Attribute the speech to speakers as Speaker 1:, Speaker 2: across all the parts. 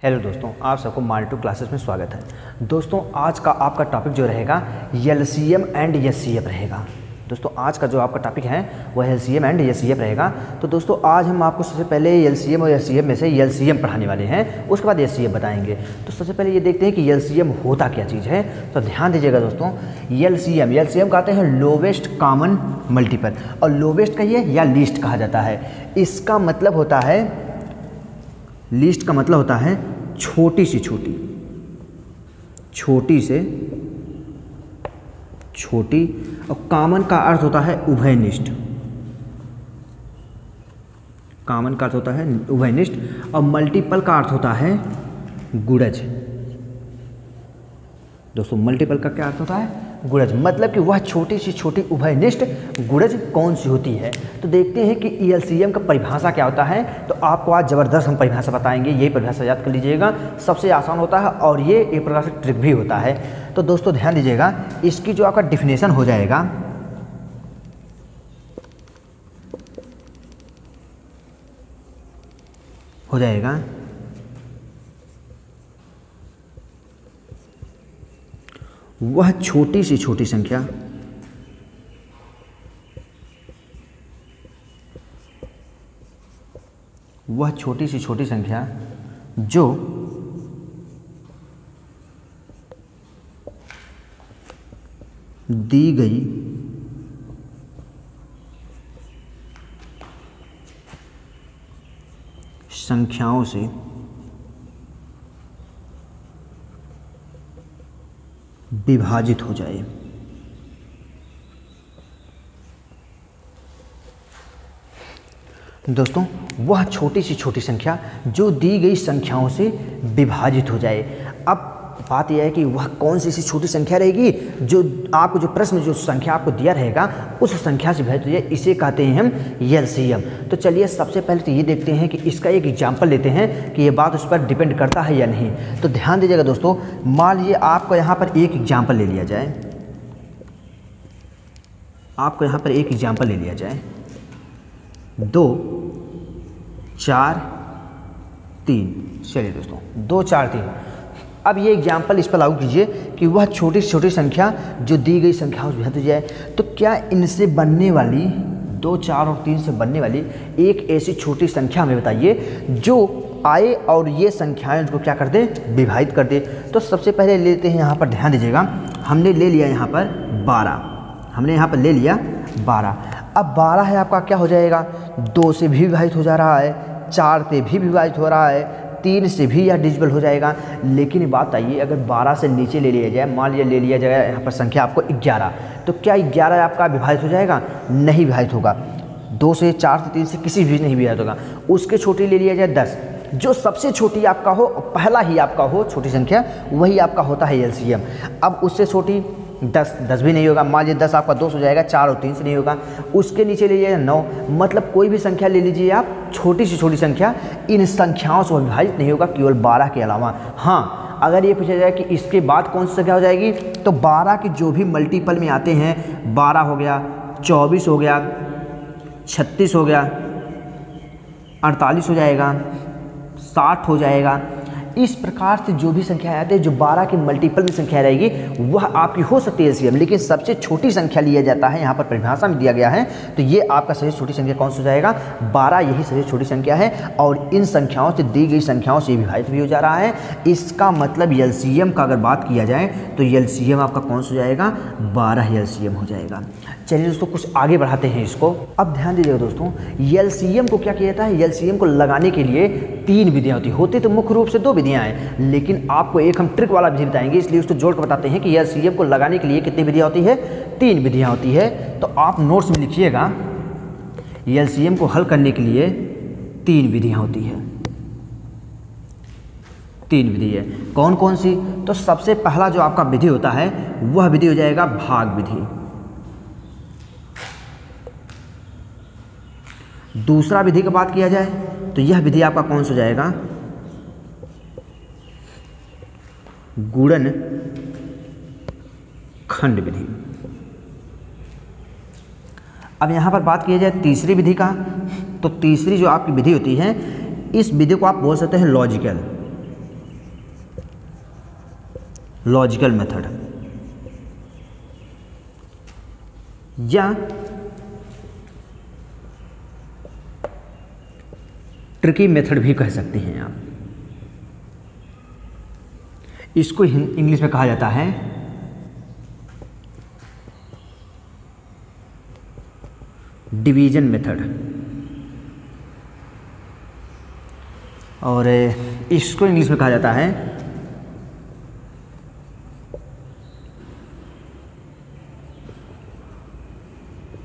Speaker 1: Hello दोस्तों, आप सबको मार्टू क्लासेस में स्वागत है। दोस्तों आज का आपका टॉपिक जो रहेगा एलसीएम एंड एचसीएफ रहेगा। दोस्तों आज का जो आपका टॉपिक है वह एलसीएम एंड एचसीएफ रहेगा। तो दोस्तों आज हम आपको सबसे पहले एलसीएम और एचसीएफ में से एलसीएम पढ़ाने वाले हैं, उसके बाद एचसीएफ बताएंगे। तो सबसे पहले ये देखते हैं कि एलसीएम होता क्या चीज़ है। तो ध्यान दीजिएगा दोस्तों, एलसीएम कहते हैं लोवेस्ट कॉमन मल्टीपल, और लोवेस्ट कहिए या लीस्ट कहा जाता है। इसका मतलब होता है, लीस्ट का मतलब होता है छोटी से छोटी, छोटी से छोटी, और कॉमन का अर्थ होता है उभयनिष्ठ। कॉमन का अर्थ होता है उभयनिष्ठ, और मल्टीपल का अर्थ होता है गुणज। दोस्तों मल्टीपल का क्या अर्थ होता है? गुणज, मतलब कि वह छोटी से छोटी उभयनिष्ठ गुणज कौन सी होती है। तो देखते हैं कि एलसीएम का परिभाषा क्या होता है। तो आपको आज ज़बरदस्त हम परिभाषा बताएंगे, यही परिभाषा याद कर लीजिएगा, सबसे आसान होता है और ये एक प्रकार से ट्रिक भी होता है। तो दोस्तों ध्यान दीजिएगा, इसकी जो आपका डिफिनेशन हो जाएगा, वह छोटी से छोटी संख्या जो दी गई संख्याओं से विभाजित हो जाए। दोस्तों वह छोटी से छोटी संख्या जो दी गई संख्याओं से विभाजित हो जाए। अब बात यह है कि वह कौन सी छोटी संख्या रहेगी, जो आपको जो प्रश्न जो संख्या आपको दिया रहेगा उस संख्या से विभाजित हो जाए, इसे कहते हैं हम एलसीएम। तो चलिए सबसे पहले तो ये देखते हैं कि इसका एक एग्जाम्पल लेते हैं कि ये बात उस पर डिपेंड करता है या नहीं। तो ध्यान दीजिएगा दोस्तों, मान लीजिए आपको यहाँ पर एक एग्जाम्पल ले लिया जाए, 2 4 3। चलिए दोस्तों 2 4 3। अब ये एग्जाम्पल इस पर लागू कीजिए कि वह छोटी से छोटी संख्या जो दी गई संख्याओं से विभाजित हो जाए। तो क्या इनसे बनने वाली 2 4 और 3 से बनने वाली एक ऐसी छोटी संख्या हमें बताइए जो आए और ये संख्याएं उनको क्या कर दे, विभाजित कर दे। तो सबसे पहले लेते हैं, यहाँ पर ध्यान दीजिएगा, हमने ले लिया यहाँ पर 12। अब 12 है आपका क्या हो जाएगा, 2 से भी विभाजित हो जा रहा है, 4 से भी विभाजित हो रहा है, 3 से भी यह डिविजिबल हो जाएगा। लेकिन बात आइए, अगर 12 से नीचे ले लिया जाए, मान लिया ले लिया जाएगा यहाँ पर संख्या आपको 11, तो क्या 11 आपका विभाजित हो जाएगा? नहीं विभाजित होगा। 2 से 4 से 3 से किसी भी नहीं विभाजित होगा। उसके छोटी ले लिया जाए 10, जो सबसे छोटी आपका हो, पहला ही आपका हो छोटी संख्या, वही आपका होता है एलसीएम। अब उससे छोटी 10 भी नहीं होगा, मान लीजिए 10 आपका 2 हो जाएगा, 4 और 3 से नहीं होगा। उसके नीचे ले लीजिए 9, मतलब कोई भी संख्या ले लीजिए आप, छोटी से छोटी संख्या, इन संख्याओं से विभाजित नहीं होगा केवल 12 के अलावा। हाँ, अगर ये पूछा जाए कि इसके बाद कौन सी संख्या हो जाएगी, तो 12 के जो भी मल्टीपल में आते हैं, 12 हो गया, 24 हो गया, 36 हो गया, 48 हो जाएगा, 60 हो जाएगा। इस प्रकार से जो भी संख्या आती है, जो 12 के मल्टीपल में संख्या रहेगी, वह आपकी हो सकती है एलसीएम। लेकिन सबसे छोटी संख्या लिया जाता है, यहाँ पर परिभाषा में दिया गया है। तो ये आपका सबसे छोटी संख्या कौन सा हो जाएगा? 12 यही सबसे छोटी संख्या है, और इन संख्याओं से दी गई संख्याओं से विभाजित भी हो जा रहा है। इसका मतलब एलसीएम का अगर बात किया जाए तो एलसीएम आपका कौन सा हो जाएगा? 12 एलसीएम हो जाएगा। चलिए दोस्तों कुछ आगे बढ़ाते हैं इसको। अब ध्यान दीजिएगा दोस्तों, एलसीएम को क्या किया जाता है? एलसीएम को लगाने के लिए 3 विधियाँ होती तो मुख्य रूप से 2 विधियाँ हैं, लेकिन आपको एक हम ट्रिक वाला विधि बताएंगे, इसलिए उसको जोड़ कर बताते हैं कि एलसीएम को लगाने के लिए कितनी विधियाँ होती है? 3 विधियाँ होती है। तो आप नोट्स में लिखिएगा, एलसीएम को हल करने के लिए 3 विधियाँ होती है। 3 विधि है, कौन कौन सी? तो सबसे पहला जो आपका विधि होता है वह विधि हो जाएगा भाग विधि। दूसरा विधि की बात किया जाए तो यह विधि आपका कौन सा हो जाएगा? गुणन खंड विधि। अब यहाँ पर बात की जाए तीसरी विधि का, तो तीसरी जो आपकी विधि होती है, इस विधि को आप बोल सकते हैं लॉजिकल। लॉजिकल मेथड या ट्रिकी मेथड भी कह सकते हैं आप। इसको इंग्लिश में कहा जाता है डिवीजन मेथड, और इसको इंग्लिश में कहा जाता है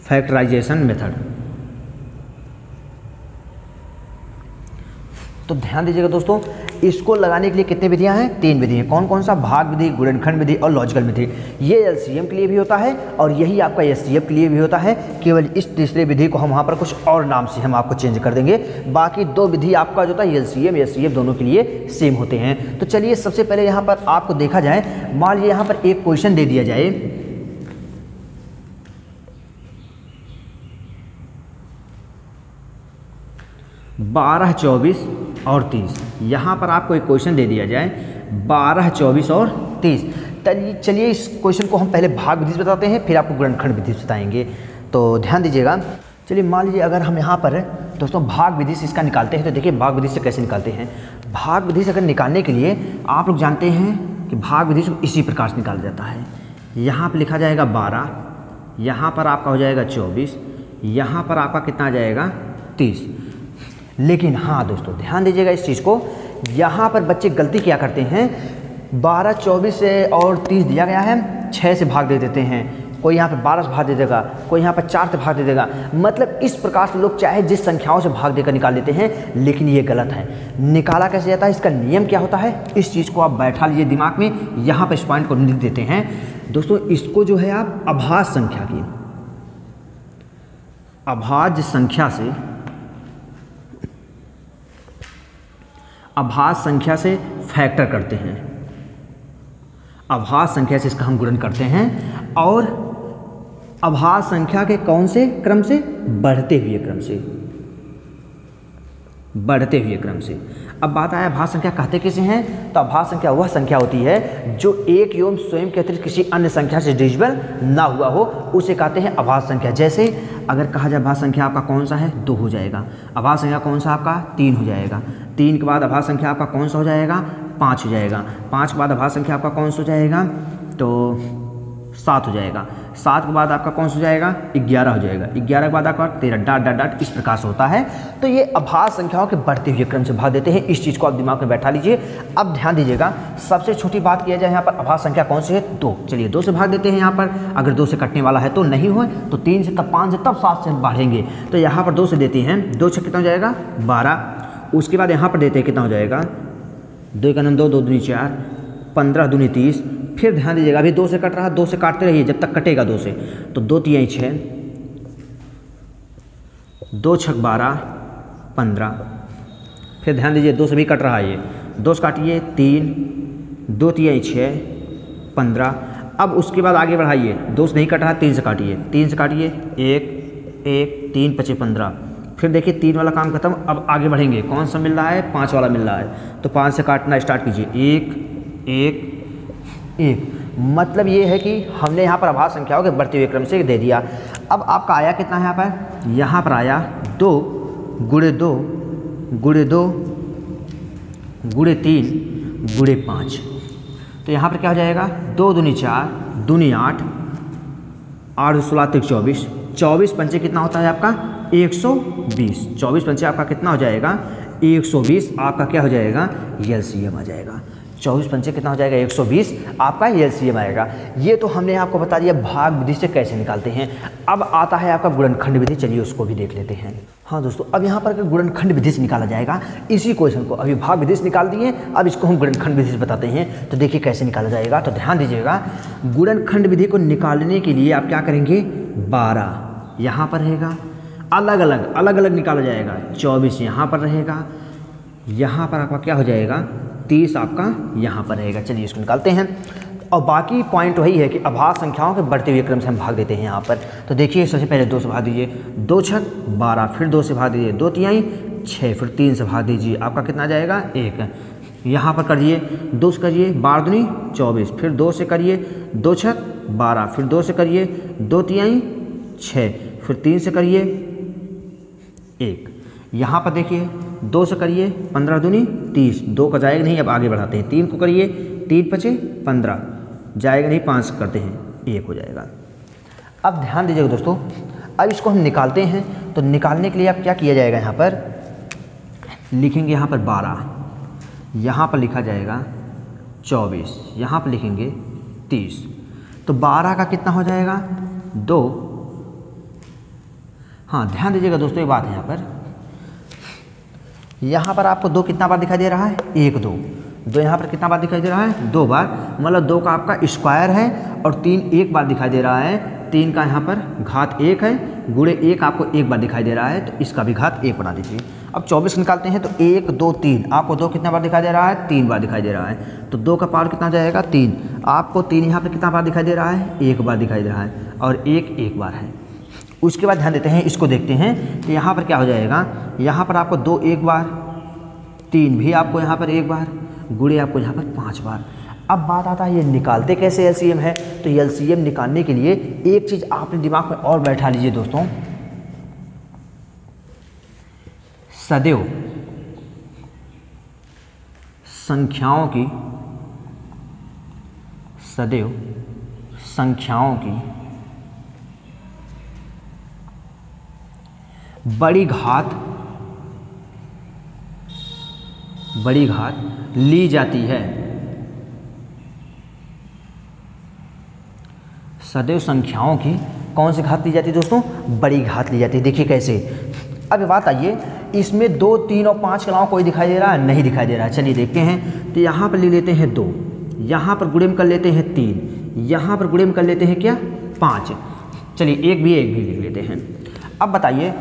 Speaker 1: फैक्टराइजेशन मेथड। तो ध्यान दीजिएगा दोस्तों, इसको लगाने के लिए कितनी विधियां हैं? 3 विधि हैं। कौन कौन सा? भाग विधि, गुणनखंड विधि और लॉजिकल विधि। ये एलसीएम के लिए भी होता है और यही आपका एचसीएफ के लिए भी होता है। केवल इस तीसरे विधि को हम वहाँ पर कुछ और नाम से हम आपको चेंज कर देंगे। बाकी 2 विधि आपका जो होता है एलसीएम एचसीएफ दोनों के लिए सेम होते हैं। तो चलिए सबसे पहले यहाँ पर आपको देखा जाए, मान लीजिए यहाँ पर एक क्वेश्चन दे दिया जाए, बारह, 24 और 30। यहाँ पर आपको एक क्वेश्चन दे दिया जाए 12, 24 और 30। चलिए इस क्वेश्चन को हम पहले भाग विधि से बताते हैं, फिर आपको गुणनखंड विधि से बताएंगे। तो ध्यान दीजिएगा। चलिए मान लीजिए अगर हम यहाँ पर दोस्तों भाग विधि से इसका निकालते हैं, तो देखिए भाग विधि से कैसे निकालते हैं। भाग विधि से अगर निकालने के लिए आप लोग जानते हैं कि भाग विधि से इसी प्रकार से निकाला जाता है। यहाँ पर लिखा जाएगा 12, यहाँ पर आपका हो जाएगा 24, यहाँ पर आपका कितना आ जाएगा 30। लेकिन हाँ दोस्तों ध्यान दीजिएगा इस चीज़ को, यहाँ पर बच्चे गलती क्या करते हैं, 12, 24 से और 30 दिया गया है, 6 से भाग दे देते हैं। कोई यहाँ पे 12 से भाग दे देगा, कोई यहाँ पर 4 से भाग दे देगा। मतलब इस प्रकार से लोग चाहे जिस संख्याओं से भाग देकर निकाल लेते हैं, लेकिन ये गलत है। निकाला कैसे जाता है, इसका नियम क्या होता है, इस चीज़ को आप बैठा लीजिए दिमाग में। यहाँ पर इस पॉइंट को लिख देते हैं दोस्तों। इसको जो है आप अभाज्य संख्या की, अभाज्य संख्या से, अभाज्य संख्या से फैक्टर करते हैं। अभाज्य संख्या से इसका हम गुणन करते हैं, और अभाज्य संख्या के कौन से क्रम से? बढ़ते हुए क्रम से, बढ़ते हुए क्रम से। अब बात आया अभाज्य संख्या कहते किसे हैं? तो अभाज्य संख्या वह संख्या होती है जो एक एवं स्वयं के अतिरिक्त किसी अन्य संख्या से डिविजिबल ना हुआ हो, उसे कहते हैं अभाज्य संख्या। जैसे अगर कहा जाए अभाज्य संख्या आपका कौन सा है? 2 हो जाएगा। अभाज्य संख्या कौन सा आपका? 3 हो जाएगा। 3 के बाद अभाज्य संख्या आपका कौन सा हो जाएगा? 5 हो जाएगा। 5 के बाद अभाज्य संख्या आपका कौन सा हो जाएगा? तो 7 हो जाएगा। 7 के बाद आपका कौन सा हो जाएगा? 11 हो जाएगा। 11 के बाद आपका 13, डाट डाट डाट इस प्रकार से होता है। तो ये अभाज्य संख्याओं के बढ़ते हुए क्रम से भाग देते हैं। इस चीज़ को आप दिमाग में बैठा लीजिए। अब ध्यान दीजिएगा, सबसे छोटी बात किया जाए यहाँ पर अभाज्य संख्या कौन सी है? 2। चलिए 2 से भाग देते हैं। यहाँ पर अगर 2 से कटने वाला है तो नहीं हो, तो 3 से, तब 5 से, तब 7 से बढ़ेंगे। तो यहाँ पर 2 से देते हैं, 2 से कितना हो जाएगा? 12। उसके बाद यहाँ पर देते हैं कितना हो जाएगा? 2 का 9, 2, 2 दूनी 4, 15 दूनी 30। फिर ध्यान दीजिएगा, अभी 2 से कट रहा है, 2 से काटते रहिए जब तक कटेगा 2 से। तो 2 3 6, 2 6 12, 15। फिर ध्यान दीजिए 2 से भी कट रहा है, ये 2 से काटिए 3, 2 3 6, 15। अब उसके बाद आगे बढ़ाइए, 2 से नहीं कट रहा, 3 से काटिए, 3 से काटिए 1 1 3 5 15। फिर देखिए 3 वाला काम खत्म। अब आगे बढ़ेंगे, कौन सा मिल रहा है? 5 वाला मिल रहा है। तो 5 से काटना स्टार्ट कीजिए, 1 1 1। मतलब ये है कि हमने यहाँ पर अभाज्य संख्याओं के बढ़ते हुए क्रम से दे दिया। अब आपका आया कितना है यहाँ पर? यहाँ पर आया 2 गुणे 2 गुणे 2 गुणे 3 गुणे 5। तो यहाँ पर क्या हो जाएगा? 2 दूनी 4, दूनी 8, 8 16 24, 24 पंचे कितना होता है आपका? 120। 24 पंचे आपका कितना हो जाएगा? 120। आपका क्या हो जाएगा? एलसीएम आ जाएगा। 24 पंचे कितना हो जाएगा? 120 आपका एलसीएम आएगा। ये तो हमने आपको बता दिया भाग विधि से कैसे निकालते हैं। अब आता है आपका गुणनखंड विधि, चलिए उसको भी देख लेते हैं। हाँ दोस्तों, अब यहाँ पर गुणनखंड विधि से निकाला जाएगा इसी क्वेश्चन को। अभी भाग विधि से निकाल दिए, अब इसको हम गुणनखंड विधि से बताते हैं। तो देखिए कैसे निकाला जाएगा। तो ध्यान दीजिएगा, गुणनखंड विधि को निकालने के लिए आप क्या करेंगे? 12 यहाँ पर रहेगा, अलग अलग निकाला जाएगा। 24 यहाँ पर रहेगा, यहाँ पर आपका क्या हो जाएगा? 30 आपका यहाँ पर रहेगा। चलिए इसको निकालते हैं। और बाकी पॉइंट वही है कि अभाज्य संख्याओं के बढ़ते हुए क्रम से हम भाग देते हैं यहाँ पर। तो देखिए सबसे पहले 2 से भाग दीजिए, 2 6 12, फिर 2 से भाग दीजिए, 2 3 6, फिर 3 से भाग दीजिए, आपका कितना आ जाएगा? 1। यहाँ पर करिए 2 से करिए 12 दूनी 24, फिर 2 से करिए 2 छक 12, फिर 2 से करिए 2 तिहाई 6, फिर 3 से करिए 1। यहाँ पर देखिए 2 से करिए 15 दूनी 30, 2 का जाएगा नहीं, अब आगे बढ़ाते हैं। 3 को करिए 3 पचे 15, जाएगा नहीं, 5 करते हैं 1 हो जाएगा। अब ध्यान दीजिएगा दोस्तों, अब इसको हम निकालते हैं। तो निकालने के लिए अब क्या किया जाएगा, यहाँ पर लिखेंगे यहाँ पर 12, यहाँ पर लिखा जाएगा 24, यहाँ पर लिखेंगे 30। तो 12 का कितना हो जाएगा 2। हाँ ध्यान दीजिएगा दोस्तों, एक बात है यहाँ पर आपको 2 कितना बार दिखाई दे रहा है, 1 2। 2 यहाँ पर कितना बार दिखाई दे रहा है, 2 बार, मतलब 2 का आपका स्क्वायर है, और 3 1 बार दिखाई दे रहा है। 3 का यहाँ पर घात 1 है, गुणे 1 आपको 1 बार दिखाई दे रहा है, तो इसका भी घात 1 बना दीजिए। अब 24 निकालते हैं तो 1 2 3, आपको 2 कितना बार दिखाई दे रहा है, 3 बार दिखाई दे रहा है। तो 2 का पावर कितना जाएगा 3, आपको 3 यहाँ पर कितना बार दिखाई दे रहा है, 1 बार दिखाई दे रहा है, और 1 बार है। उसके बाद ध्यान देते हैं, इसको देखते हैं कि यहाँ पर क्या हो जाएगा। यहाँ पर आपको 2 1 बार, 3 भी आपको यहाँ पर 1 बार, गुणे आपको यहाँ पर 5 बार। अब बात आता है ये निकालते कैसे एलसीएम है। तो एलसीएम निकालने के लिए एक चीज़ आपने दिमाग में और बैठा लीजिए दोस्तों, सदैव संख्याओं की बड़ी घात ली जाती है। सदैव संख्याओं की कौन सी घात ली जाती है दोस्तों, बड़ी घात ली जाती है। देखिए कैसे। अब ये बात आइए, इसमें 2 3 और 5 के अलावा कोई दिखाई दे रहा है, नहीं दिखाई दे रहा है। चलिए देखते हैं। तो यहाँ पर ले लेते हैं 2, यहाँ पर गुणे में कर लेते हैं 3, यहाँ पर गुणे में कर लेते हैं क्या 5। चलिए एक भी लिख लेते हैं। अब बताइए,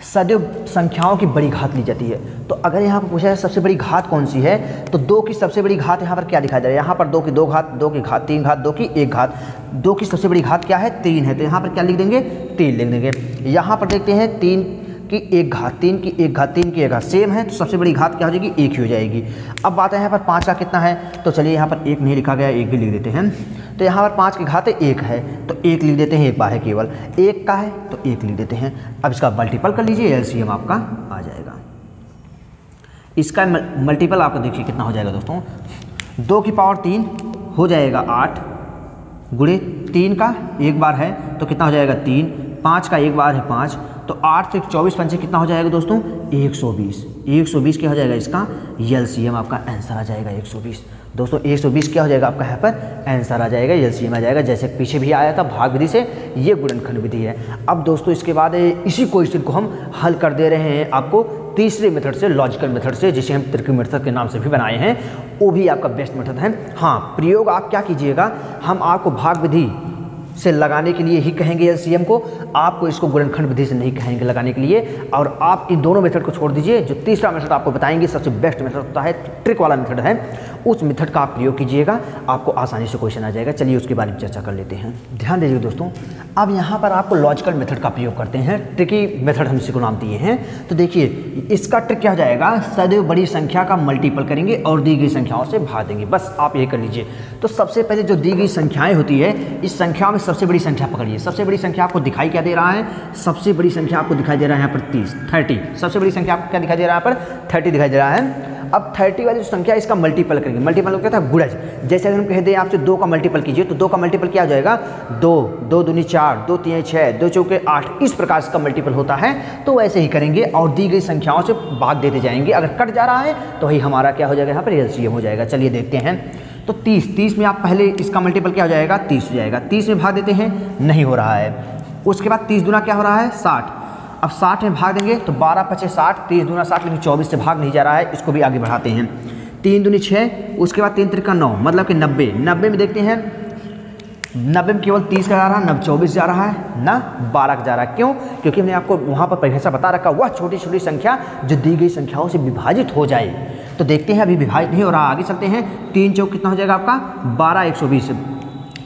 Speaker 1: सदैव संख्याओं की बड़ी घात ली जाती है। तो अगर यहाँ पर पूछा है सबसे बड़ी घात कौन सी है, तो 2 की सबसे बड़ी घात यहाँ पर क्या दिखाई दे रहा है, यहाँ पर 2 की 2 घात, 2 की घात 3 घात, 2 की 1 घात। 2 की सबसे बड़ी घात क्या है, 3 है, तो यहाँ पर क्या लिख देंगे 3 लिख देंगे। यहाँ पर देखते हैं 3 की 1 घात, 3 की 1 घात, 3 की 1 घात सेम है, तो सबसे बड़ी घात क्या हो जाएगी, 1 ही हो जाएगी। अब बात है यहाँ पर 5 का कितना है, तो चलिए यहाँ पर 1 नहीं लिखा गया, 1 भी लिख देते हैं। तो यहाँ पर 5 की घात 1 है, तो 1 लिख देते हैं, 1 बार है केवल। 1 का है तो 1 लिख देते हैं। अब इसका मल्टीपल कर लीजिए, एलसीएम आपका आ जाएगा। इसका मल्टीपल आपका देखिए कितना हो जाएगा दोस्तों, 2 की पावर 3 हो जाएगा 8, गुणे 3 का 1 बार है तो कितना हो जाएगा 3, 5 का 1 बार है 5, तो 8 से 24 पंचे कितना हो जाएगा दोस्तों 120। 120 क्या हो जाएगा इसका एलसीएम, आपका आंसर आ जाएगा 120। दोस्तों 120 क्या हो जाएगा आपका यहाँ पर आंसर आ जाएगा, एलसीएम आ जाएगा। जैसे पीछे भी आया था भाग विधि से, ये गुणनखंड विधि है। अब दोस्तों इसके बाद इसी क्वेश्चन को हम हल कर दे रहे हैं आपको तीसरे मेथड से, लॉजिकल मेथड से, जिसे हम त्रिकोण मेथड के नाम से भी बनाए हैं। वो भी आपका बेस्ट मेथड है। हाँ, प्रयोग आप क्या कीजिएगा, हम आपको भाग विधि से लगाने के लिए ही कहेंगे एलसीएम को, आपको इसको गुणनखंड विधि से नहीं कहेंगे लगाने के लिए। और आप इन दोनों मेथड को छोड़ दीजिए, जो तीसरा मेथड आपको बताएंगे सबसे बेस्ट मेथड होता है, ट्रिक वाला मेथड है, उस मेथड का आप प्रयोग कीजिएगा, आपको आसानी से क्वेश्चन आ जाएगा। चलिए उसके बारे में चर्चा कर लेते हैं। ध्यान दीजिए दोस्तों, अब यहाँ पर आपको लॉजिकल मेथड का प्रयोग करते हैं, ट्रिकी मेथड हम इसी को नाम दिए हैं। तो देखिए इसका ट्रिक क्या हो जाएगा, सदैव बड़ी संख्या का मल्टीपल करेंगे और दी गई संख्याओं से भाग देंगे, बस आप ये कर लीजिए। तो सबसे पहले जो दी गई संख्याएं होती है, इस संख्या में सबसे बड़ी संख्या पकड़िए। सबसे बड़ी संख्या आपको दिखाई क्या दे रहा है, सबसे बड़ी संख्या आपको दिखाई दे रहा है यहाँ पर 30। सबसे बड़ी संख्या आपको क्या दिखाई दे रहा है, यहाँ पर 30 दिखाई दे रहा है। अब 30 वाली जो संख्या इसका मल्टीपल करेंगे। मल्टीपल क्या था, गुणज। जैसे अगर हम कह दें आपसे 2 का मल्टीपल कीजिए, तो 2 का मल्टीपल क्या हो जाएगा, 2, 2 दूनी 4, 2 3 6, 2 चौके 8, इस प्रकार इसका मल्टीपल होता है। तो वैसे ही करेंगे और दी गई संख्याओं से भाग देते जाएंगे। अगर कट जा रहा है तो वही हमारा क्या हो जाएगा, यहाँ पर एलसीएम हो जाएगा। चलिए देखते हैं। तो 30 में आप पहले इसका मल्टीपल क्या हो जाएगा, 30 हो जाएगा। 30 में भाग देते हैं, नहीं हो रहा है। उसके बाद 30 दूना क्या हो रहा है, 60। अब 60 में भाग देंगे तो 12 पचे 60, 30 दूना 60, लेकिन 24 से भाग नहीं जा रहा है, इसको भी आगे बढ़ाते हैं। 3 दूनी 6, उसके बाद 3 त्रिका 9, मतलब कि 90। 90 में देखते हैं, 90 में केवल 30 का जा रहा है, न 24 जा रहा है, ना 12 का जा रहा है। क्यों? क्योंकि हमने आपको वहाँ पर परिभाषा बता रखा, वह छोटी छोटी संख्या जो दी गई संख्याओं से विभाजित हो जाए। तो देखते हैं, अभी विभाजित नहीं हो रहा, आगे चलते हैं। 3 चौक कितना हो जाएगा आपका, 12 120।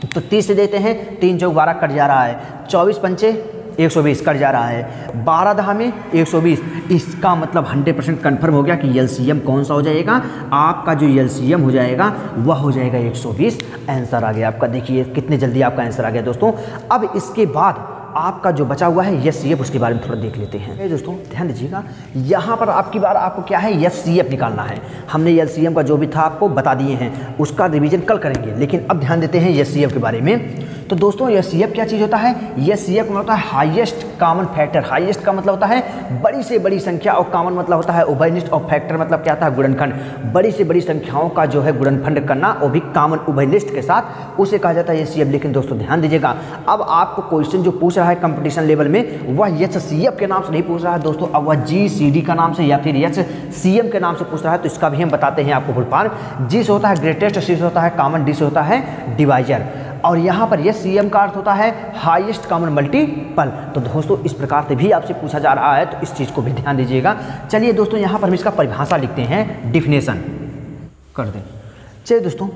Speaker 1: तो 30 से देते हैं, 3 चौक 12 कट जा रहा है, 24 पंचे 120 कट जा रहा है, 12 दहा में 120। इसका मतलब 100% कन्फर्म हो गया कि एलसीएम कौन सा हो जाएगा, आपका जो एलसीएम हो जाएगा वह हो जाएगा 120। आंसर आ गया आपका, देखिए कितने जल्दी आपका आंसर आ गया दोस्तों। अब इसके बाद आपका जो बचा हुआ है एचसीएफ, उसके बारे में थोड़ा देख लेते हैं। दोस्तों ध्यान दीजिएगा, यहाँ पर आपकी बार आपको क्या है, एचसीएफ निकालना है। हमने एलसीएम का जो भी था आपको बता दिए हैं, उसका रिवीजन कल करेंगे, लेकिन अब ध्यान देते हैं एचसीएफ के बारे में। तो दोस्तों एचसीएफ क्या चीज़ होता है, एचसीएफ मतलब होता है हाईएस्ट कॉमन फैक्टर। हाईएस्ट का मतलब होता है बड़ी से बड़ी संख्या, और कॉमन मतलब होता है उभयनिष्ठ, और फैक्टर मतलब क्या होता है, गुणनखंड। बड़ी से बड़ी संख्याओं का जो है गुणनखंड करना, वो भी कॉमन उभयनिष्ठ के साथ, उसे कहा जाता है एचसीएफ। लेकिन दोस्तों ध्यान दीजिएगा, अब आपको क्वेश्चन जो पूछ रहा है कंपटीशन लेवल में, वह एचसीएफ के नाम से नहीं पूछ रहा है दोस्तों, अब वह जीसीडी का नाम से या फिर एचसीएम के नाम से पूछ रहा है। तो इसका भी हम बताते हैं आपको फुल फॉर्म। जी से होता है ग्रेटेस्ट, सी से होता है कॉमन, डी से होता है डिवाइजर, और यहाँ पर एचसीएम का अर्थ होता है हाईएस्ट कॉमन मल्टीपल। तो दोस्तों इस प्रकार से भी आपसे पूछा जा रहा है, तो इस चीज़ को भी ध्यान दीजिएगा। चलिए दोस्तों यहाँ पर हम इसका परिभाषा लिखते हैं, डिफिनेशन कर दें। चलिए दोस्तों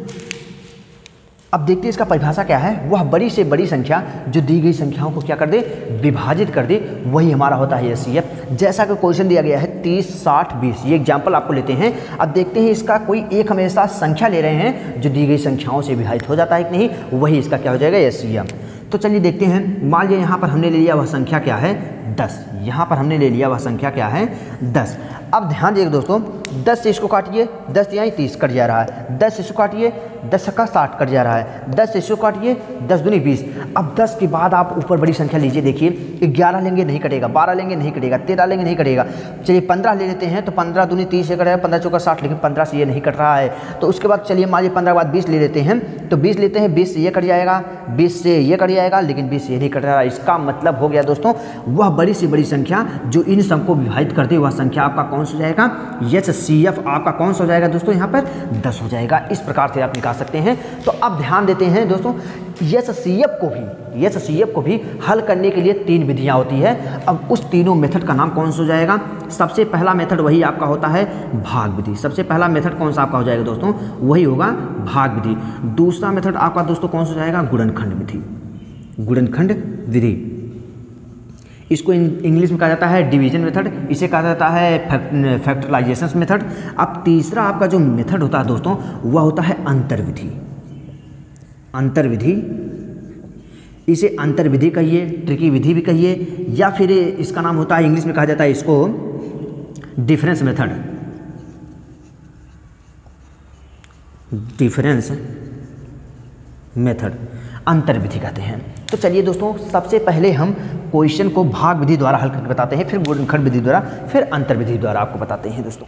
Speaker 1: अब देखते हैं इसका परिभाषा क्या है। वह बड़ी से बड़ी संख्या जो दी गई संख्याओं को क्या कर दे, विभाजित कर दे, वही हमारा होता है एचसीएफ। जैसा कि क्वेश्चन दिया गया है 30, 60, 20, ये एग्जाम्पल आपको लेते हैं। अब देखते हैं इसका कोई एक हमेशा संख्या ले रहे हैं जो दी गई संख्याओं से विभाजित हो जाता है कि नहीं, वही इसका क्या हो जाएगा, एचसीएफ। तो चलिए देखते हैं। मान लीजिए यहाँ पर हमने ले लिया वह संख्या क्या है, 10। यहाँ पर हमने ले लिया वह संख्या क्या है, 10। अब ध्यान दीजिए दोस्तों, 10 से इसको काटिए, 10 यहाँ 30 कट जा रहा है, 10 से इसको काटिए, 10 का 60 कट जा रहा है, 10 से इसको काटिए, 10 दूनी 20। अब 10 के बाद आप ऊपर बड़ी संख्या लीजिए, देखिए 11 लेंगे नहीं कटेगा, 12 लेंगे नहीं कटेगा, 13 लेंगे नहीं कटेगा। चलिए 15 ले लेते हैं, तो 15 दूनी 30 से कटेगा, 15 चौका 60, लेकिन 15 से ये नहीं कट रहा है। तो उसके बाद चलिए मान लीजिए 15 के बाद 20 ले लेते हैं, तो 20 लेते हैं, 20 से ये कट जाएगा, 20 से ये कट जाएगा, लेकिन 20 से ये नहीं कट रहा है। इसका मतलब हो गया दोस्तों, वह बड़ी से बड़ी संख्या जो इन सबको विभाजित कर दे, वह संख्या आपका कौन सा हो जाएगा, एचसीएफ आपका कौन सा हो जाएगा दोस्तों, यहाँ पर 10 हो जाएगा। इस प्रकार से आप निकाल सकते हैं। तो अब ध्यान देते हैं दोस्तों, एचसीएफ को भी हल करने के लिए 3 विधियां होती है। अब उस तीनों मेथड का नाम कौन सा हो जाएगा, सबसे पहला मेथड वही आपका होता है भाग विधि। सबसे पहला मेथड कौन सा आपका हो जाएगा दोस्तों, वही होगा भाग विधि। दूसरा मेथड आपका दोस्तों कौन सा हो जाएगा, गुणनखंड विधि। गुणनखंड विधि, इसको इंग्लिश में कहा जाता है डिवीजन मेथड, इसे कहा जाता है फैक्टराइजेशन मेथड। अब तीसरा आपका जो मेथड होता है दोस्तों, वह होता है अंतर विधि। अंतर विधि, इसे अंतर विधि कहिए, ट्रिकी विधि भी कहिए, या फिर इसका नाम होता है, इंग्लिश में कहा जाता है इसको डिफरेंस मेथड। डिफरेंस मेथड अंतर विधि कहते हैं। तो चलिए दोस्तों, सबसे पहले हम क्वेश्चन को भाग विधि द्वारा हल करके बताते हैं, फिर गुणनखंड विधि द्वारा, फिर अंतर विधि द्वारा आपको बताते हैं दोस्तों।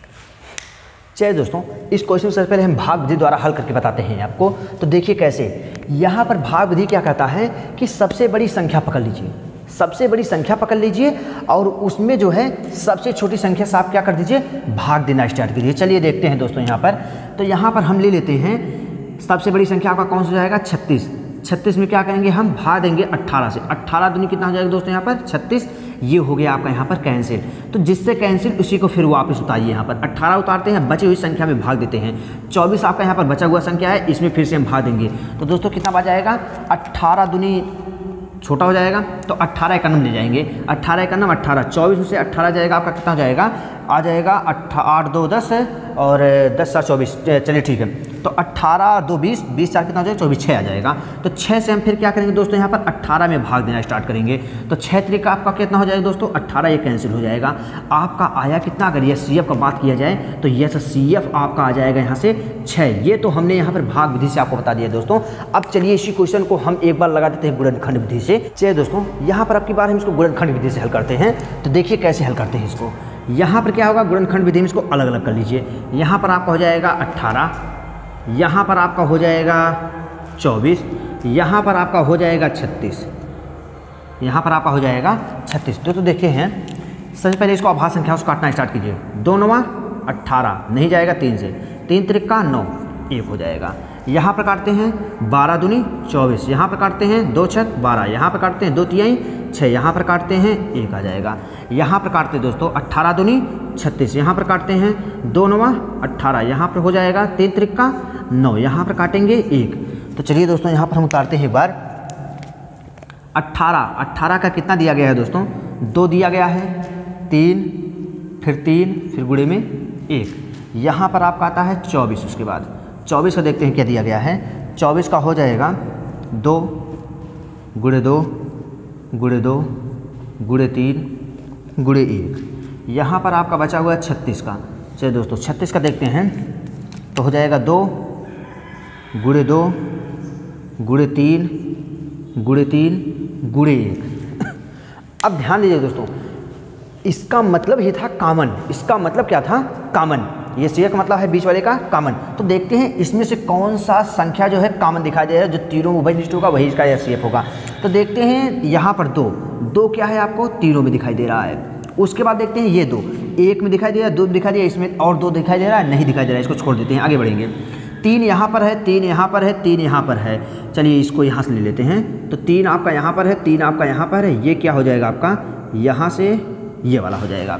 Speaker 1: चलिए दोस्तों, इस क्वेश्चन को सबसे पहले हम भाग विधि द्वारा हल करके बताते हैं आपको। तो देखिए कैसे, यहाँ पर भाग विधि क्या कहता है कि सबसे बड़ी संख्या पकड़ लीजिए, सबसे बड़ी संख्या पकड़ लीजिए, और उसमें जो है सबसे छोटी संख्या से आप क्या कर दीजिए, भाग देना स्टार्ट कीजिए। चलिए देखते हैं दोस्तों यहाँ पर। तो यहाँ पर हम ले लेते हैं सबसे बड़ी संख्या आपका कौन सा हो जाएगा, 36। 36 में क्या करेंगे हम, भाग देंगे 18 से। 18 दूनी कितना हो जाएगा दोस्तों, यहाँ पर 36। ये हो गया आपका यहाँ पर कैंसिल। तो जिससे कैंसिल उसी को फिर वापस उतारिए, यहाँ पर 18 उतारते हैं, बची हुई संख्या में भाग देते हैं। 24 आपका यहाँ पर बचा हुआ संख्या है, इसमें फिर से हम भाग देंगे। तो दोस्तों कितना बच जाएगा, 18 दूनी छोटा हो जाएगा, तो 18 एकनम ले जाएंगे, 18 एकनम 18, 24 में से 18 जाएगा आपका कितना हो जाएगा, आ जाएगा 8 2 10 और 10 4 24। चलिए ठीक है, तो 18 2 20, 20 4 कितना हो जाएगा, 24, 6 आ जाएगा। तो 6 से हम फिर क्या करेंगे दोस्तों, यहाँ पर 18 में भाग देना स्टार्ट करेंगे। तो 6 तरीका आपका कितना हो जाएगा दोस्तों, 18, ये कैंसिल हो जाएगा। आपका आया कितना, अगर ये सी एफ का बात किया जाए तो ये सी एफ आपका आ जाएगा यहाँ से 6। ये तो हमने यहाँ पर भाग विधि से आपको बता दिया दोस्तों। अब चलिए इसी क्वेश्चन को हम एक बार लगा देते हैं गुणनखंड विधि से। चलिए दोस्तों, यहाँ पर अब की बार हम इसको गुणनखंड विधि से हल करते हैं। तो देखिए कैसे हल करते हैं इसको। यहाँ पर क्या होगा, गुणनखंड विधि में इसको अलग अलग कर लीजिए। यहाँ पर आपका हो जाएगा 18, यहाँ पर आपका हो जाएगा 24, यहाँ पर आपका हो जाएगा 36, यहाँ पर आपका हो जाएगा 36। तो देखिए हैं, सबसे पहले इसको आभाज्य संख्याओं से काटना स्टार्ट कीजिए। 2 9 18 नहीं जाएगा 3 से, 3 त्रिका 9, 1 हो जाएगा। यहाँ पर काटते हैं 12 दूनी 24, यहाँ पर काटते हैं 2 6 12, यहाँ पर काटते हैं 2 तिहाई 6, यहाँ पर काटते हैं 1 आ जाएगा। यहाँ पर काटते हैं दोस्तों 18 दूनी 36, यहाँ पर काटते हैं 2 9 18, यहाँ पर हो जाएगा 3 त्रिका 9, यहाँ पर काटेंगे 1। तो चलिए दोस्तों, यहाँ पर हम उतारते हैं एक बार 18 का कितना दिया गया है दोस्तों, 2 दिया गया है, 3 फिर गुणे में 1। यहाँ पर आपका आता है 24। उसके बाद 24 का देखते हैं क्या दिया गया है। 24 का हो जाएगा 2 गुणे 2 गुणे 2 गुणे 3 गुणे 1। यहाँ पर आपका बचा हुआ है 36 का। चलिए दोस्तों 36 का देखते हैं तो हो जाएगा 2 गुणे 2 गुणे 3 गुणे 3 गुणे 1। अब ध्यान दीजिए दोस्तों, इसका मतलब ये था कॉमन। इसका मतलब क्या था, कॉमन। ये सी का मतलब है बीच वाले का कॉमन। तो देखते हैं इसमें से कौन सा संख्या जो है कॉमन दिखाई दे रहा है, जो तीनों में उभयनिष्ठ होगा वही इसका सी होगा। तो देखते हैं यहाँ पर 2 क्या है आपको तीनों में दिखाई दे रहा है। उसके बाद देखते हैं ये 2 1 में दिखाई दे रहा है, 2 में दिखाई दे रहा है, इसमें और 2 दिखाई दे रहा है, नहीं दिखाई दे रहा है, इसको छोड़ देते हैं, आगे बढ़ेंगे। 3 यहाँ पर है, 3 यहाँ पर है, 3 यहाँ पर है। चलिए इसको यहाँ से ले लेते हैं। तो 3 आपका यहाँ पर है, 3 आपका यहाँ पर है, ये क्या हो जाएगा आपका, यहाँ से ये वाला हो जाएगा।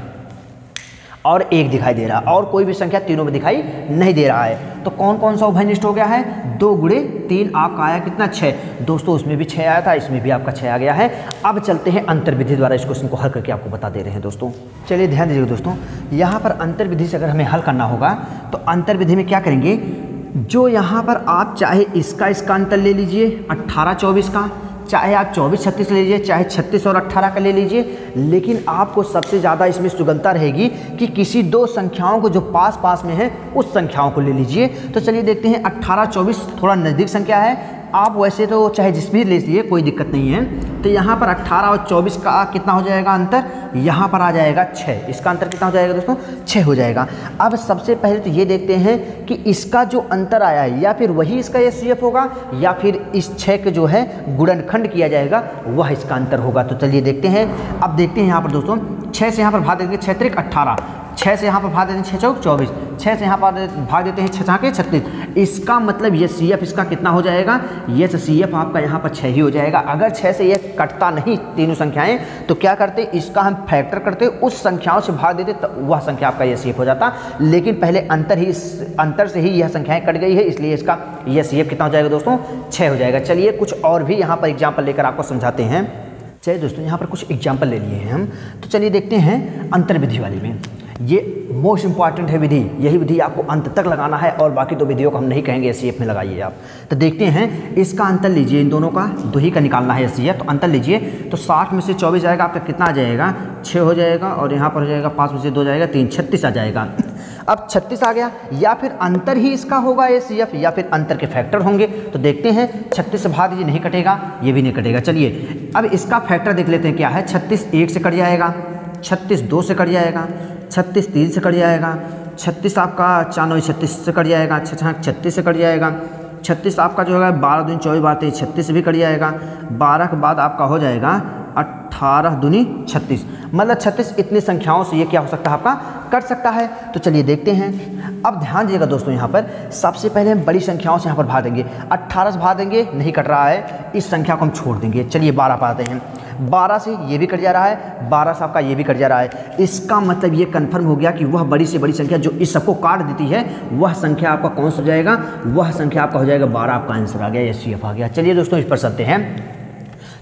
Speaker 1: और 1 दिखाई दे रहा है, और कोई भी संख्या तीनों में दिखाई नहीं दे रहा है। तो कौन कौन सा उभयनिष्ठ हो गया है, 2 गुणे 3 आपका आया कितना, 6। दोस्तों उसमें भी 6 आया था, इसमें भी आपका 6 आ गया है। अब चलते हैं अंतर्विधि द्वारा इस क्वेश्चन को हल करके आपको बता दे रहे हैं दोस्तों। चलिए ध्यान दीजिएगा दोस्तों, यहाँ पर अंतर्विधि से अगर हमें हल करना होगा तो अंतर्विधि में क्या करेंगे, जो यहाँ पर आप चाहे इसका अंतर ले लीजिए 18-24 का, चाहे आप 24-36 ले लीजिए, चाहे 36 और 18 का ले लीजिए, लेकिन आपको सबसे ज़्यादा इसमें सुगमता रहेगी कि किसी 2 संख्याओं को जो पास पास में है उस संख्याओं को ले लीजिए। तो चलिए देखते हैं 18-24 थोड़ा नज़दीक संख्या है, आप वैसे तो चाहे जिसमें ले लीजिए कोई दिक्कत नहीं है। तो यहाँ पर 18 और 24 का कितना हो जाएगा अंतर, यहाँ पर आ जाएगा 6। इसका अंतर कितना हो जाएगा दोस्तों, 6 हो जाएगा। अब सबसे पहले तो ये देखते हैं कि इसका जो अंतर आया है या फिर वही इसका एचसीएफ होगा या फिर इस 6 के जो है गुणनखंड किया जाएगा वह इसका अंतर होगा। तो चलिए देखते हैं। अब देखते हैं यहाँ पर दोस्तों 6 से यहाँ पर भाग देंगे 6 त्रिक 18, 6 से यहाँ पर भाग देते हैं 6 चौक 24, 6 से यहाँ पर भाग देते हैं 6 छाके 36। इसका मतलब ये सी एफ इसका कितना हो जाएगा, ये सी एफ आपका यहाँ पर 6 ही हो जाएगा। अगर 6 से ये कटता नहीं तीनों संख्याएं तो क्या करते, इसका हम फैक्टर करते, उस संख्याओं से भाग देते तो वह संख्या आपका ये सी एफ हो जाता। लेकिन पहले अंतर से ही यह संख्याएं कट गई है, इसलिए इसका ये सी एफ कितना हो जाएगा दोस्तों, 6 हो जाएगा। चलिए कुछ और भी यहाँ पर एग्जाम्पल लेकर आपको समझाते हैं। चलिए दोस्तों यहाँ पर कुछ एग्जाम्पल ले लिए हैं हम, तो चलिए देखते हैं अंतर्विधि वाली में। ये मोस्ट इंपॉर्टेंट है विधि, यही विधि आपको अंत तक लगाना है और बाकी 2 विधियों को हम नहीं कहेंगे एससीएफ में लगाइए आप। तो देखते हैं इसका अंतर लीजिए, इन दोनों का 2 ही का निकालना है एससीएफ। तो अंतर लीजिए, तो 60 में से 24 जाएगा आपका कितना आ जाएगा, 6 हो जाएगा, और यहाँ पर हो जाएगा 5 में से 2 जाएगा 3, 36 आ जाएगा। अब 36 आ गया, या फिर अंतर ही इसका होगा एससीएफ या फिर अंतर के फैक्टर होंगे। तो देखते हैं 36 से भाग दीजिए, नहीं कटेगा, ये भी नहीं कटेगा। चलिए अब इसका फैक्टर देख लेते हैं क्या है। 36 1 से कट जाएगा, 36 2 से कट जाएगा, 36 3 से कट जाएगा, 36 आपका 4 36 से कट जाएगा, 36 से कट जाएगा, 36 आपका जो है 12 दूनी 24 12 23 36 से भी कट जाएगा। 12 के बाद आपका हो जाएगा 18 दूनी 36, मतलब 36 इतनी संख्याओं से ये क्या हो सकता है आपका कट सकता है। तो चलिए देखते हैं। अब ध्यान दीजिएगा दोस्तों, यहाँ पर सबसे पहले हम बड़ी संख्याओं से यहाँ पर भाग देंगे। 18 से भाग देंगे, नहीं कट रहा है, इस संख्या को हम छोड़ देंगे। चलिए 12 पाते हैं, 12 से ये भी कट जा रहा है, 12 से आपका ये भी कट जा रहा है। इसका मतलब ये कंफर्म हो गया कि वह बड़ी से बड़ी संख्या जो इस सबको काट देती है वह संख्या आपका कौन सा हो जाएगा, वह संख्या आपका हो जाएगा 12। आपका आंसर आ गया, एचसीएफ आ गया। चलिए दोस्तों इस पर चलते हैं।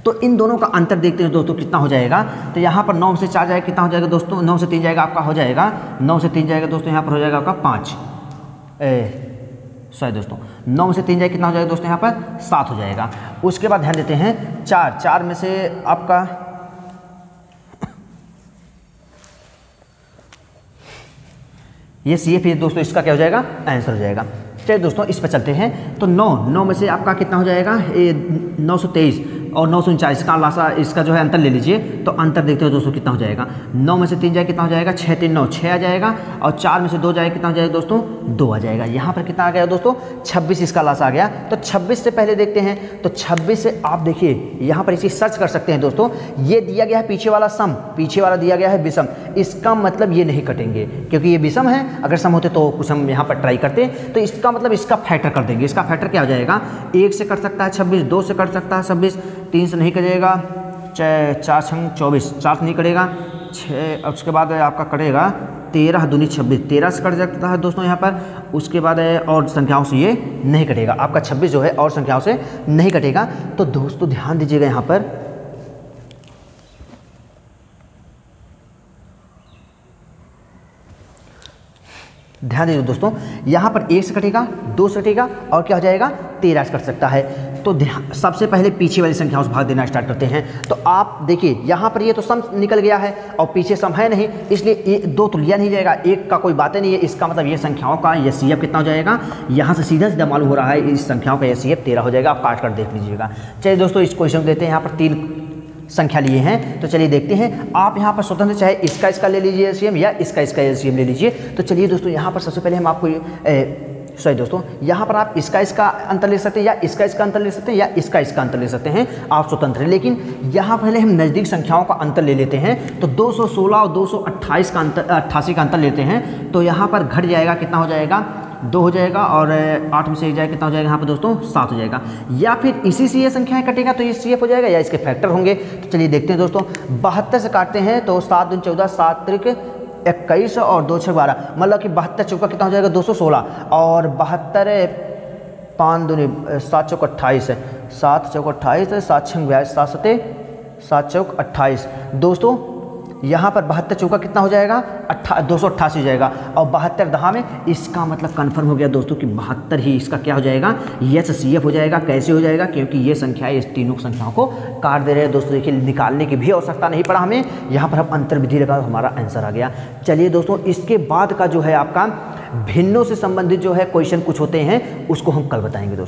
Speaker 1: तो इन दोनों का अंतर देखते हैं दोस्तों कितना हो जाएगा। तो यहाँ पर 9 से 4 जाएगा, कितना हो जाएगा दोस्तों, 9 से 3 जाएगा आपका हो जाएगा, 9 से 3 जाएगा दोस्तों यहाँ पर हो जाएगा आपका 5, सॉरी दोस्तों 9 में से 3 जाएगा, कितना हो जाएगा दोस्तों यहाँ पर 7 हो जाएगा। उसके बाद ध्यान देते हैं 4 में से आपका ये सी एफ दोस्तों इसका क्या हो जाएगा, आंसर हो जाएगा। चलिए दोस्तों इस पर चलते हैं। तो 9 में से आपका कितना हो जाएगा, 923 और 939 का लासा इसका जो है अंतर ले लीजिए। तो अंतर देखते हो दोस्तों कितना हो जाएगा, 9 में से 3 जाए कितना हो जाएगा, 6 3 9 6 आ जाएगा, और 4 में से 2 जाए कितना हो जाएगा दोस्तों 2 आ जाएगा। यहाँ पर कितना आ गया दोस्तों 26 इसका लासा आ गया। तो 26 से पहले देखते हैं, तो 26 से आप देखिए यहाँ पर इसी सर्च कर सकते हैं दोस्तों। ये दिया गया है पीछे वाला सम, पीछे वाला दिया गया है विषम, इसका मतलब ये नहीं कटेंगे क्योंकि ये विषम है। अगर सम होते तो कुछ हम यहाँ पर ट्राई करते, तो इसका मतलब इसका फैक्टर कर देंगे। इसका फैक्टर क्या हो जाएगा, 1 से कट सकता है 26, 2 से कट सकता है 26, 3 से नहीं कटेगा, 4 छंग 24, 4 से नहीं कटेगा 6, उसके बाद आपका कटेगा 13 दूनी 26, 13 से कट सकता है दोस्तों यहाँ पर। उसके बाद और संख्याओं से ये नहीं कटेगा, आपका 26 जो है और संख्याओं से नहीं कटेगा। तो दोस्तों ध्यान दीजिएगा यहाँ पर ध्यान दीजिए दोस्तों, यहाँ पर 1 से कटेगा, 2 से कटेगा और क्या हो जाएगा 13 से कट सकता है। तो सबसे पहले पीछे वाली संख्याओं से भाग देना स्टार्ट करते हैं। तो आप देखिए यहाँ पर ये तो सम निकल गया है और पीछे सम है नहीं, इसलिए ये 2 तो लिया नहीं जाएगा, 1 का कोई बात नहीं है। इसका मतलब ये संख्याओं का एचसीएफ कितना हो जाएगा, यहाँ से सीधा सीधा मालूम हो रहा है इस संख्याओं का एचसीएफ 13 हो जाएगा। आप काट कर देख लीजिएगा। चलिए दोस्तों, इस क्वेश्चन को देते हैं। यहाँ पर 3 संख्या लिए हैं, तो चलिए देखते हैं। आप यहाँ पर स्वतंत्र चाहे इसका ले लीजिए एलसीएम या इसका एलसीएम ले लीजिए। तो चलिए दोस्तों, यहाँ पर सबसे पहले हम आपको दोस्तों, यहाँ पर आप इसका अंतर ले सकते हैं या इसका अंतर ले सकते हैं या इसका अंतर ले सकते हैं, आप स्वतंत्र हैं। लेकिन यहाँ पहले हम नज़दीक संख्याओं का अंतर ले लेते हैं। तो 216 और 228 का अंतर, 88 का अंतर लेते हैं। तो यहाँ पर घट जाएगा, कितना हो जाएगा 2 हो जाएगा और 8 में से 1 जाएगा, कितना हो जाएगा यहाँ पर दोस्तों 7 हो जाएगा। या फिर इसी से ये संख्याएं कटेगा तो ये सीएफ हो जाएगा या इसके फैक्टर होंगे। तो चलिए देखते हैं दोस्तों, 72 से काटते हैं तो 7 दूनी 14, 7 त्रिक 21 और 2 छक 12, मतलब कि 72 चौका कितना हो जाएगा 216 और 72 5 दूनी 7 चौक 28, 7 चौक 28, 7 छक 22, 7 चौक 28। दोस्तों यहाँ पर 72 चौका कितना हो जाएगा 288 हो जाएगा और 72 दहा में, इसका मतलब कन्फर्म हो गया दोस्तों कि 72 ही इसका क्या हो जाएगा, एचसीएफ हो जाएगा। कैसे हो जाएगा, क्योंकि ये संख्याएं इस तीनों संख्याओं को काट दे रहे हैं। दोस्तों देखिए, निकालने की भी आवश्यकता नहीं पड़ा हमें, यहाँ पर हम अंतर विधि लगा, हमारा आंसर आ गया। चलिए दोस्तों, इसके बाद का जो है आपका भिन्नों से संबंधित जो है क्वेश्चन कुछ होते हैं, उसको हम कल बताएंगे दोस्तों।